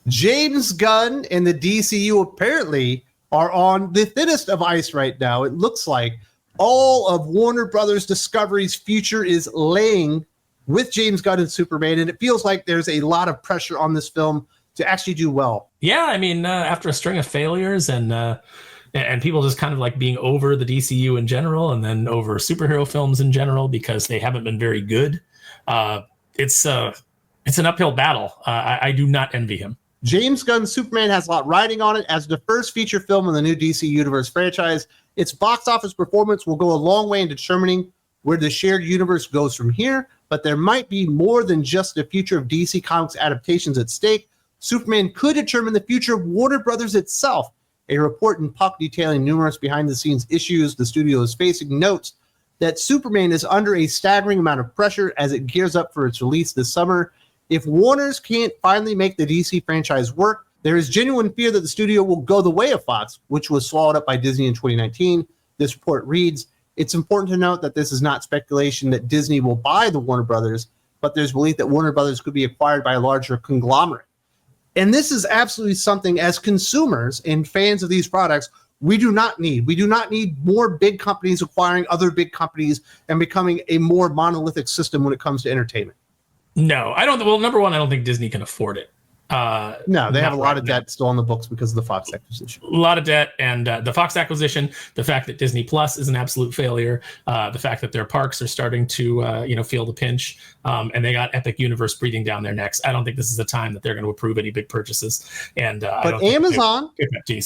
James Gunn and the DCU apparently are on the thinnest of ice right now. It looks like all of Warner Brothers Discovery's future is laying with James Gunn and Superman, and it feels like there's a lot of pressure on this film to actually do well. Yeah, I mean, after a string of failures and people just kind of like being over the DCU in general and then over superhero films in general because they haven't been very good, it's an uphill battle. I do not envy him. James Gunn's Superman has a lot riding on it. As the first feature film in the new DC Universe franchise, its box office performance will go a long way in determining where the shared universe goes from here, but there might be more than just the future of DC Comics adaptations at stake. Superman could determine the future of Warner Brothers itself. A report in Puck detailing numerous behind-the-scenes issues the studio is facing notes that Superman is under a staggering amount of pressure as it gears up for its release this summer. If Warner's can't finally make the DC franchise work, there is genuine fear that the studio will go the way of Fox, which was swallowed up by Disney in 2019. This report reads, it's important to note that this is not speculation that Disney will buy the Warner Brothers, but there's belief that Warner Brothers could be acquired by a larger conglomerate. And this is absolutely something as consumers and fans of these products we do not need. We do not need more big companies acquiring other big companies and becoming a more monolithic system when it comes to entertainment. No, I don't. Well, number one, I don't think Disney can afford it. No, they have a lot of debt still on the books because of the Fox acquisition. A lot of debt, and the Fox acquisition, the fact that Disney Plus is an absolute failure, the fact that their parks are starting to feel the pinch, and they got Epic Universe breathing down their necks. I don't think this is the time that they're going to approve any big purchases. And but Amazon,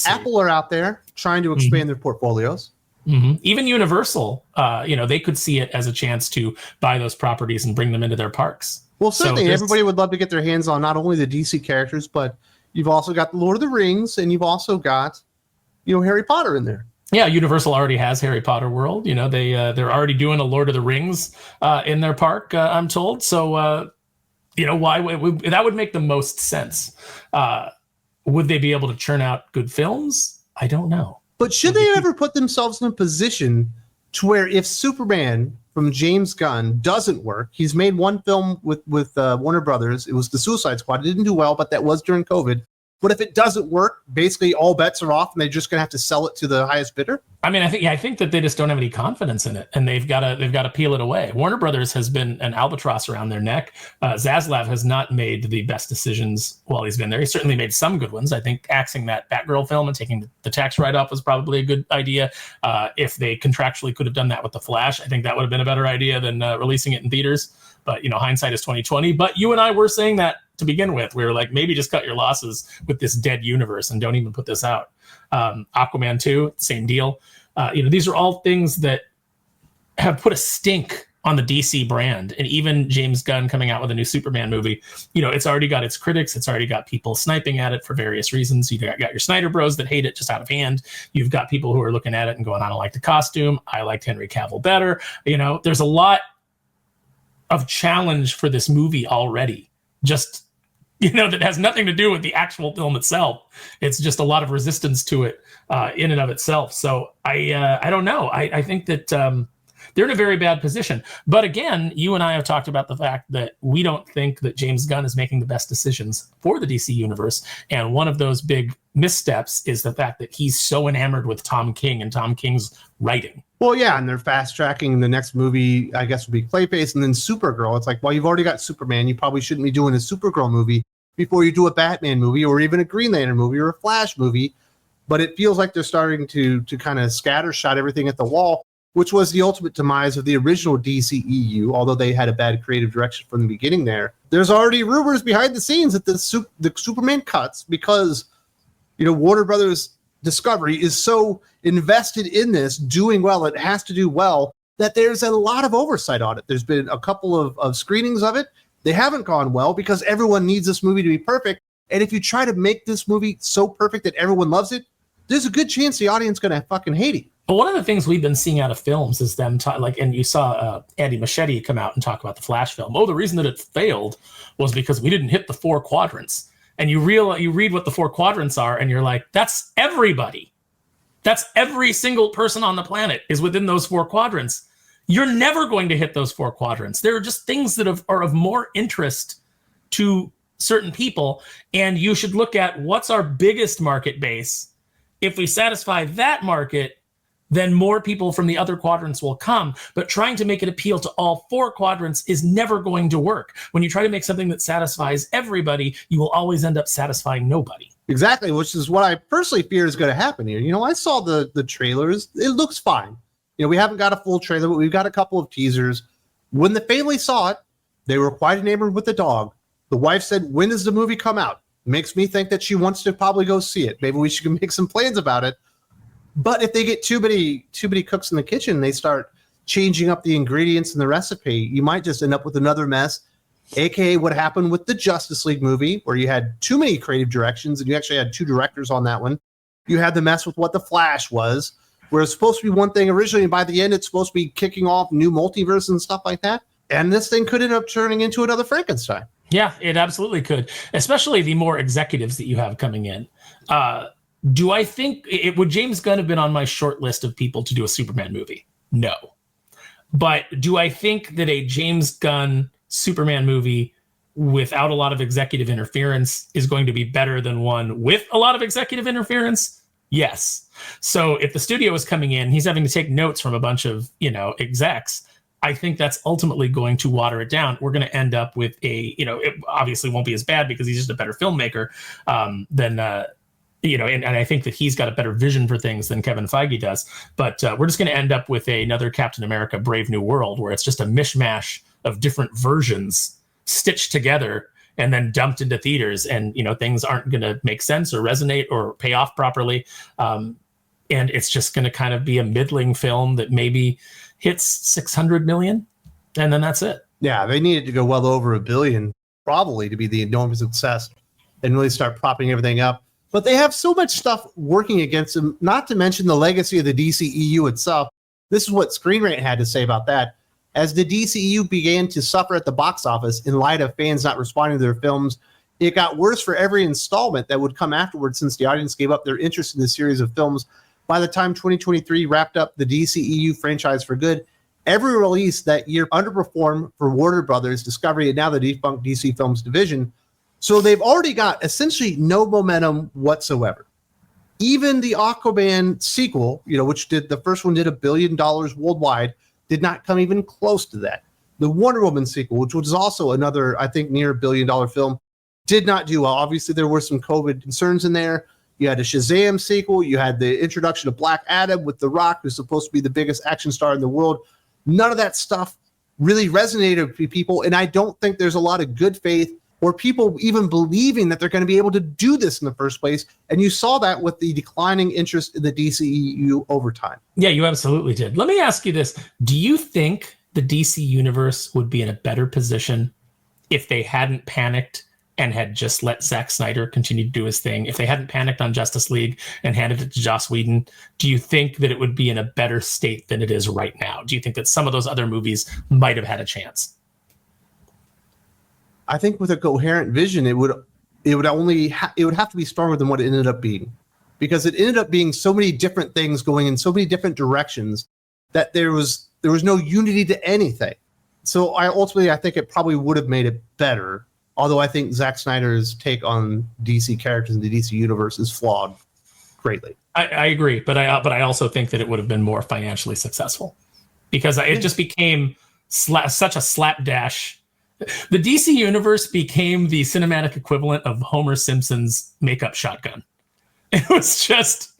Apple are out there trying to expand their portfolios. Mm-hmm. Even Universal, they could see it as a chance to buy those properties and bring them into their parks. Well, certainly, everybody would love to get their hands on not only the DC characters, but you've also got the Lord of the Rings, and you've also got, Harry Potter in there. Yeah, Universal already has Harry Potter World. They're already doing a Lord of the Rings in their park, I'm told. So, why that would make the most sense. Would they be able to churn out good films? I don't know. But should they ever put themselves in a position to where if Superman from James Gunn doesn't work, he's made one film with Warner Brothers. It was The Suicide Squad. It didn't do well, but that was during COVID. But if it doesn't work, basically all bets are off, and they're just going to have to sell it to the highest bidder. I mean, I think that they just don't have any confidence in it, and they've got to peel it away. Warner Brothers has been an albatross around their neck. Zaslav has not made the best decisions while he's been there. He certainly made some good ones. I think axing that Batgirl film and taking the tax write-off was probably a good idea. If they contractually could have done that with The Flash, I think that would have been a better idea than releasing it in theaters. But hindsight is 2020. But you and I were saying that to begin with. We were like, maybe just cut your losses with this dead universe and don't even put this out. Aquaman 2, same deal. These are all things that have put a stink on the DC brand. And even James Gunn coming out with a new Superman movie, it's already got its critics. It's already got people sniping at it for various reasons. You've got your Snyder bros that hate it just out of hand. You've got people who are looking at it and going, I don't like the costume. I liked Henry Cavill better. There's a lot of challenge for this movie already. Just, that has nothing to do with the actual film itself. It's just a lot of resistance to it in and of itself. So I don't know. I think that they're in a very bad position. But again, you and I have talked about the fact that we don't think that James Gunn is making the best decisions for the DC universe. And one of those big missteps is the fact that he's so enamored with Tom King and Tom King's writing. Well, yeah, and they're fast tracking the next movie, I guess, would be Clayface and then Supergirl. It's like, well, you've already got Superman. You probably shouldn't be doing a Supergirl movie before you do a Batman movie or even a Green Lantern movie or a Flash movie. But it feels like they're starting to kind of scattershot everything at the wall, which was the ultimate demise of the original DCEU, although they had a bad creative direction from the beginning there. There's already rumors behind the scenes that the Superman cuts, because, Warner Brothers Discovery is so invested in this doing well, it has to do well, that there's a lot of oversight on it. There's been a couple of screenings of it. They haven't gone well because everyone needs this movie to be perfect. And if you try to make this movie so perfect that everyone loves it, there's a good chance the audience is going to fucking hate it. But one of the things we've been seeing out of films is them and you saw Andy Muschietti come out and talk about the Flash film. Oh, the reason that it failed was because we didn't hit the 4 quadrants. And you read what the 4 quadrants are, and you're like, that's everybody. That's every single person on the planet is within those 4 quadrants. You're never going to hit those 4 quadrants. There are just things that are of more interest to certain people, and you should look at what's our biggest market base. If we satisfy that market, then more people from the other quadrants will come. But trying to make it appeal to all 4 quadrants is never going to work. When you try to make something that satisfies everybody, you will always end up satisfying nobody. Exactly, which is what I personally fear is going to happen here. I saw the trailers. It looks fine. We haven't got a full trailer, but we've got a couple of teasers. When the family saw it, they were quite enamored with the dog. The wife said, when does the movie come out? Makes me think that she wants to probably go see it. Maybe we should make some plans about it. But if they get too many cooks in the kitchen, they start changing up the ingredients in the recipe, you might just end up with another mess, aka what happened with the Justice League movie, where you had too many creative directions and you actually had 2 directors on that one. You had the mess with what the Flash was, where it's supposed to be one thing originally, and by the end it's supposed to be kicking off new multiverse and stuff like that. And this thing could end up turning into another Frankenstein. Yeah, it absolutely could, especially the more executives that you have coming in. Do I think would James Gunn have been on my short list of people to do a Superman movie? No. But do I think that a James Gunn Superman movie without a lot of executive interference is going to be better than one with a lot of executive interference? Yes. So if the studio is coming in, he's having to take notes from a bunch of, execs. I think that's ultimately going to water it down. We're going to end up with it obviously won't be as bad because he's just a better filmmaker than and I think that he's got a better vision for things than Kevin Feige does. But we're just going to end up with another Captain America Brave New World, where it's just a mishmash of different versions stitched together and then dumped into theaters. And, things aren't going to make sense or resonate or pay off properly. And it's just going to kind of be a middling film that maybe hits 600 million. And then that's it. Yeah, they needed to go well over $1 billion probably to be the enormous success and really start propping everything up. But they have so much stuff working against them, not to mention the legacy of the DCEU itself. This is what Screen Rant had to say about that. As the DCEU began to suffer at the box office in light of fans not responding to their films, it got worse for every installment that would come afterwards since the audience gave up their interest in the series of films. By the time 2023 wrapped up the DCEU franchise for good, every release that year underperformed for Warner Brothers, Discovery, and now the defunct DC Films division. So they've already got essentially no momentum whatsoever. Even the Aquaman sequel, which the first one did $1 billion worldwide, did not come even close to that. The Wonder Woman sequel, which was also another, I think, near $1 billion film, did not do well. Obviously, there were some COVID concerns in there. You had a Shazam sequel. You had the introduction of Black Adam with The Rock, who's supposed to be the biggest action star in the world. None of that stuff really resonated with people, and I don't think there's a lot of good faith or people even believing that they're going to be able to do this in the first place. And you saw that with the declining interest in the DCEU over time. Yeah, you absolutely did. Let me ask you this. Do you think the DC universe would be in a better position if they hadn't panicked and had just let Zack Snyder continue to do his thing? If they hadn't panicked on Justice League and handed it to Joss Whedon, do you think that it would be in a better state than it is right now? Do you think that some of those other movies might have had a chance? I think with a coherent vision, it would have to be stronger than what it ended up being, because it ended up being so many different things going in so many different directions that there was no unity to anything. So I think it probably would have made it better. Although I think Zack Snyder's take on DC characters in the DC universe is flawed greatly. I agree, but I also think that it would have been more financially successful because it just became such a slapdash. The DC universe became the cinematic equivalent of Homer Simpson's makeup shotgun. It was just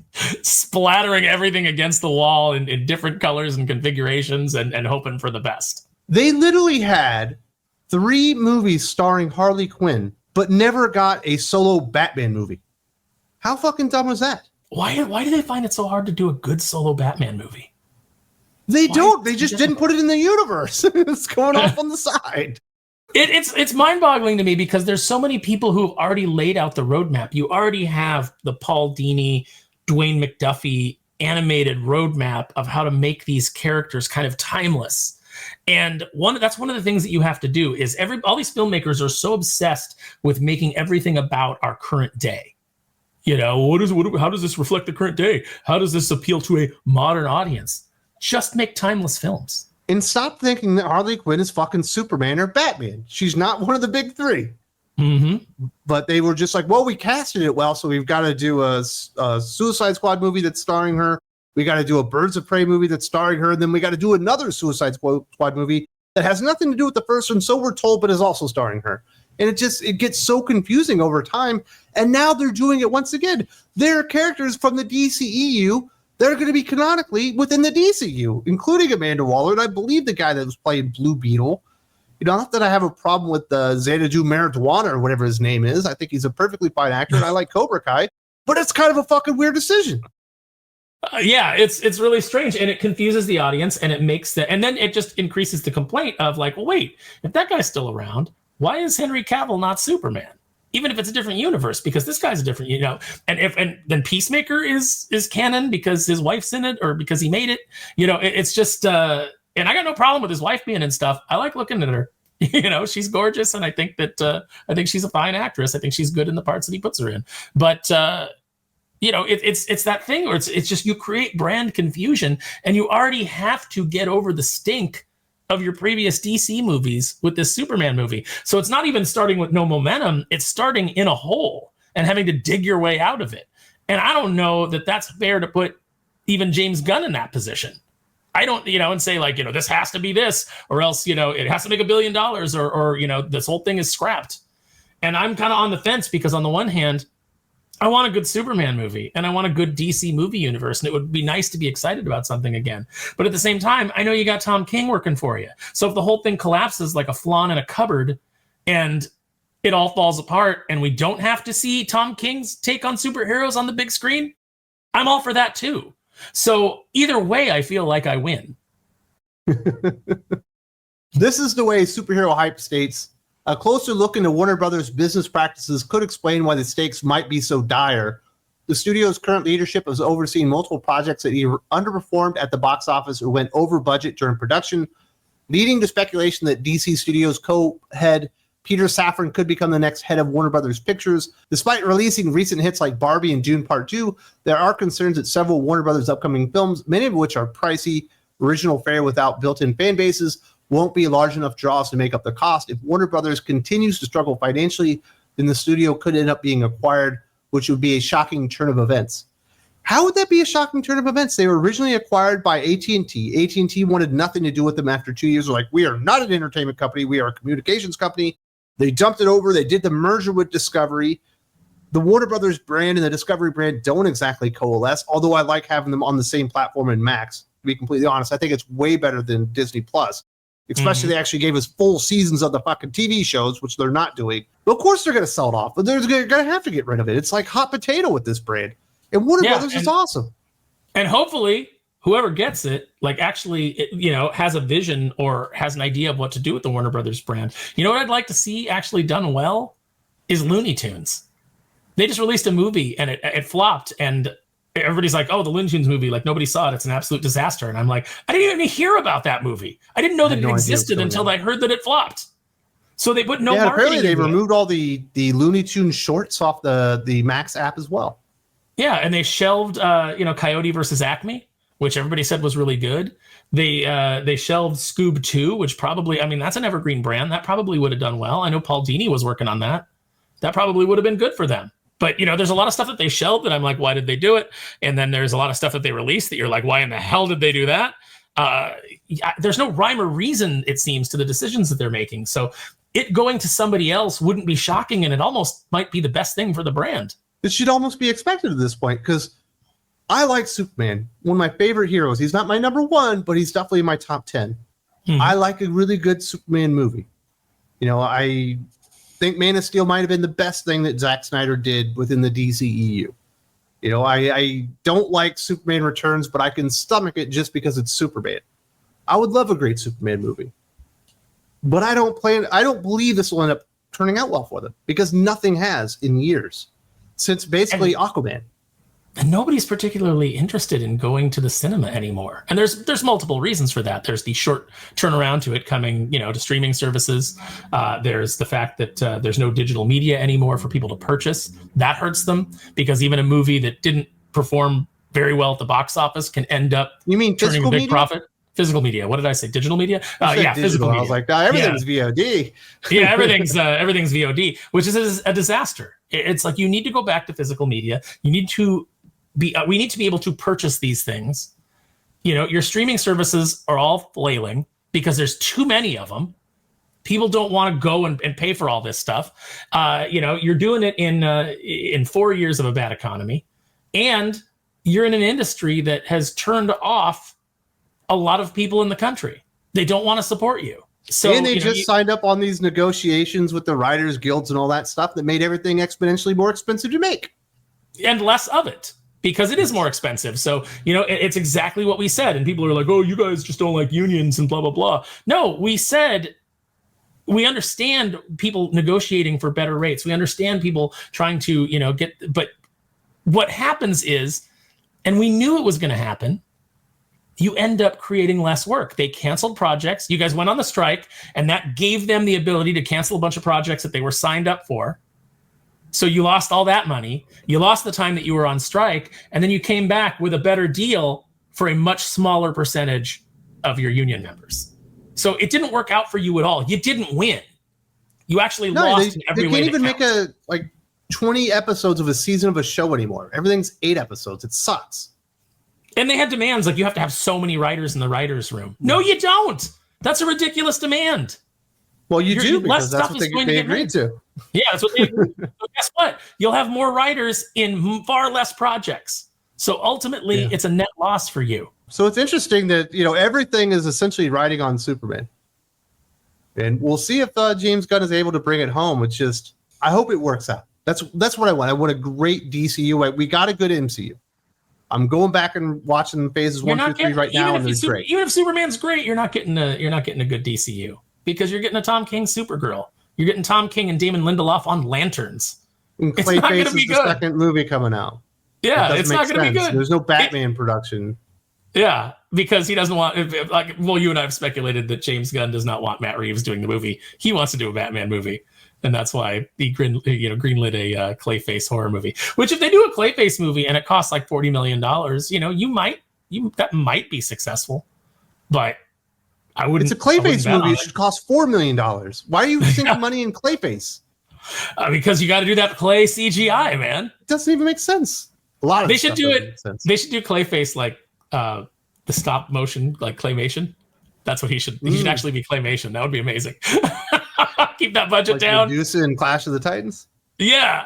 splattering everything against the wall in different colors and configurations and hoping for the best. They literally had 3 movies starring Harley Quinn, but never got a solo Batman movie. How fucking dumb was that? Why do they find it so hard to do a good solo Batman movie? They don't. They just didn't put it in the universe. It's going off on the side. It's mind-boggling to me because there's so many people who've already laid out the roadmap. You already have the Paul Dini, Dwayne McDuffie animated roadmap of how to make these characters kind of timeless. And that's one of the things that you have to do is all these filmmakers are so obsessed with making everything about our current day. How does this reflect the current day? How does this appeal to a modern audience? Just make timeless films. And stop thinking that Harley Quinn is fucking Superman or Batman. She's not one of the big 3. But they were just like, well, we casted it well, so we've got to do a Suicide Squad movie that's starring her. We got to do a Birds of Prey movie that's starring her. And then we got to do another Suicide Squad movie that has nothing to do with the first one, so we're told, but is also starring her. And it gets so confusing over time. And now they're doing it once again. They're characters from the DCEU. They're going to be canonically within the DCU, including Amanda Waller. And I believe the guy that was playing Blue Beetle. Not that I have a problem with Xanadu Marijuana or whatever his name is. I think he's a perfectly fine actor, and I like Cobra Kai. But it's kind of a fucking weird decision. Yeah, it's really strange, and it confuses the audience, and and then it just increases the complaint of like, well, wait, if that guy's still around, why is Henry Cavill not Superman? Even if it's a different universe, because this guy's a different, and then Peacemaker is canon because his wife's in it or because he made it. It's just, and I got no problem with his wife being in stuff. I like looking at her. She's gorgeous, and I think she's a fine actress. I think she's good in the parts that he puts her in. But it's that thing where it's just you create brand confusion, and you already have to get over the stink of your previous DC movies with this Superman movie. So it's not even starting with no momentum. It's starting in a hole and having to dig your way out of it. And I don't know that that's fair to put even James Gunn in that position. I don't, and say like, this has to be this, or else, it has to make $1 billion or this whole thing is scrapped. And I'm kind of on the fence because on the one hand, I want a good Superman movie and I want a good DC movie universe. And it would be nice to be excited about something again. But at the same time, I know you got Tom King working for you. So if the whole thing collapses like a flan in a cupboard and it all falls apart and we don't have to see Tom King's take on superheroes on the big screen, I'm all for that too. So either way, I feel like I win. This is the way superhero hype states. A closer look into Warner Brothers' business practices could explain why the stakes might be so dire. The studio's current leadership has overseen multiple projects that either underperformed at the box office or went over budget during production, leading to speculation that DC Studios co-head Peter Safran could become the next head of Warner Brothers Pictures. Despite releasing recent hits like Barbie and Dune Part 2, there are concerns that several Warner Brothers upcoming films, many of which are pricey, original fare without built-in fan bases, won't be large enough draws to make up the cost. If Warner Brothers continues to struggle financially, then the studio could end up being acquired, which would be a shocking turn of events. How would that be a shocking turn of events? They were originally acquired by AT&T. AT&T wanted nothing to do with them after 2 years. They're like, we are not an entertainment company. We are a communications company. They dumped it over. They did the merger with Discovery. The Warner Brothers brand and the Discovery brand don't exactly coalesce, although I like having them on the same platform in Max. To be completely honest, I think it's way better than Disney Plus. Especially they actually gave us full seasons of the fucking TV shows, which they're not doing. But of course they're going to sell it off, but they're going to have to get rid of it. It's like hot potato with this brand. And Warner Brothers is awesome. And hopefully whoever gets it, like actually, has a vision or has an idea of what to do with the Warner Brothers brand. You know what I'd like to see actually done well is Looney Tunes. They just released a movie and it flopped, and everybody's like, oh, the Looney Tunes movie, like nobody saw it. It's an absolute disaster. And I'm like, I didn't even hear about that movie. I didn't know that it existed until I heard that it flopped. So they put no marketing. Apparently they removed all the Looney Tunes shorts off the Max app as well. Yeah, and they shelved, Coyote versus Acme, which everybody said was really good. They shelved Scoob 2, which probably, that's an evergreen brand. That probably would have done well. I know Paul Dini was working on that. That probably would have been good for them. But, there's a lot of stuff that they shelved that I'm like, why did they do it? And then there's a lot of stuff that they released that you're like, why in the hell did they do that? There's no rhyme or reason, it seems, to the decisions that they're making. So it going to somebody else wouldn't be shocking, and it almost might be the best thing for the brand. It should almost be expected at this point, because I like Superman, one of my favorite heroes. He's not my number one, but he's definitely in my top 10. I like a really good Superman movie. I think Man of Steel might have been the best thing that Zack Snyder did within the DCEU. I don't like Superman Returns, but I can stomach it just because it's Superman. I would love a great Superman movie. But I don't believe this will end up turning out well for them, because nothing has in years since basically Aquaman. And nobody's particularly interested in going to the cinema anymore. And there's multiple reasons for that. There's the short turnaround to it coming, to streaming services. There's the fact that there's no digital media anymore for people to purchase. That hurts them, because even a movie that didn't perform very well at the box office can end up turning a big profit. Physical media. What did I say? Digital media? Yeah, yeah, physical media. I was like, no, everything's VOD. Yeah, everything's VOD, which is a disaster. It's like you need to go back to physical media. You need to be. We need to be able to purchase these things. You know, your streaming services are all flailing because there's too many of them. People don't want to go and pay for all this stuff. You know, you're doing it in 4 years of a bad economy, and you're in an industry that has turned off a lot of people in the country. They don't want to support you. So, and they signed up on these negotiations with the writers guilds and all that stuff that made everything exponentially more expensive to make. And less of it, because it is more expensive. So, you know, it's exactly what we said. And people are like, oh, you guys just don't like unions and blah, blah, blah. No, we said we understand people negotiating for better rates. We understand people trying to, you know, but what happens is, and we knew it was going to happen, you end up creating less work. They canceled projects. You guys went on the strike, and that gave them the ability to cancel a bunch of projects that they were signed up for. So you lost all that money. You lost the time that you were on strike, and then you came back with a better deal for a much smaller percentage of your union members. So it didn't work out for you at all. You didn't win. You actually lost in every way. They can't even make 20 episodes of a season of a show anymore. Everything's 8 episodes. It sucks. And they had demands like you have to have so many writers in the writer's room. No, you don't. That's a ridiculous demand. Well, you do, because that's what they agreed to. Yeah, that's what they agreed to. So guess what? You'll have more writers in far less projects. So ultimately, it's a net loss for you. So it's interesting that, you know, everything is essentially riding on Superman. And we'll see if James Gunn is able to bring it home. It's just, I hope it works out. That's what I want. I want a great DCU. We got a good MCU. I'm going back and watching phases 1, 2, 3 right now, and they're great. Even if Superman's great, you're not getting a good DCU, because you're getting a Tom King Supergirl. You're getting Tom King and Damon Lindelof on Lanterns. And Clayface is the second movie coming out. Yeah, it's not going to be good. There's no Batman production. Yeah, because he doesn't want, you and I have speculated that James Gunn does not want Matt Reeves doing the movie. He wants to do a Batman movie. And that's why he greenlit a Clayface horror movie. Which, if they do a Clayface movie and it costs like $40 million, you know, that might be successful. But I wouldn't. It's a Clayface movie. It should cost $4 million. Why are you sinking money in Clayface? Because you got to do that Clay CGI, man. It doesn't even make sense. A lot of they should do it. They should do Clayface like the stop motion, like claymation. That's what he should. He should actually be claymation. That would be amazing. Keep that budget down. Medusa in Clash of the Titans. Yeah,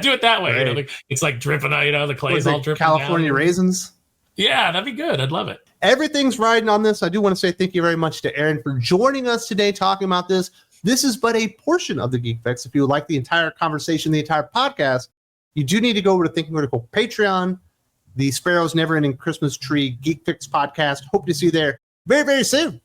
do it that way. Right. You know, it's like dripping out. You know, the clay's all dripping. California down. raisins. Yeah, that'd be good. I'd love it. Everything's riding on this. I do want to say thank you very much to Aaron for joining us today, talking about this. This is but a portion of the Geek Fix. If you would like the entire conversation, the entire podcast, you do need to go over to Thinking Critical Patreon, the Sparrow's Never Ending Christmas Tree Geek Fix podcast. Hope to see you there very, very soon.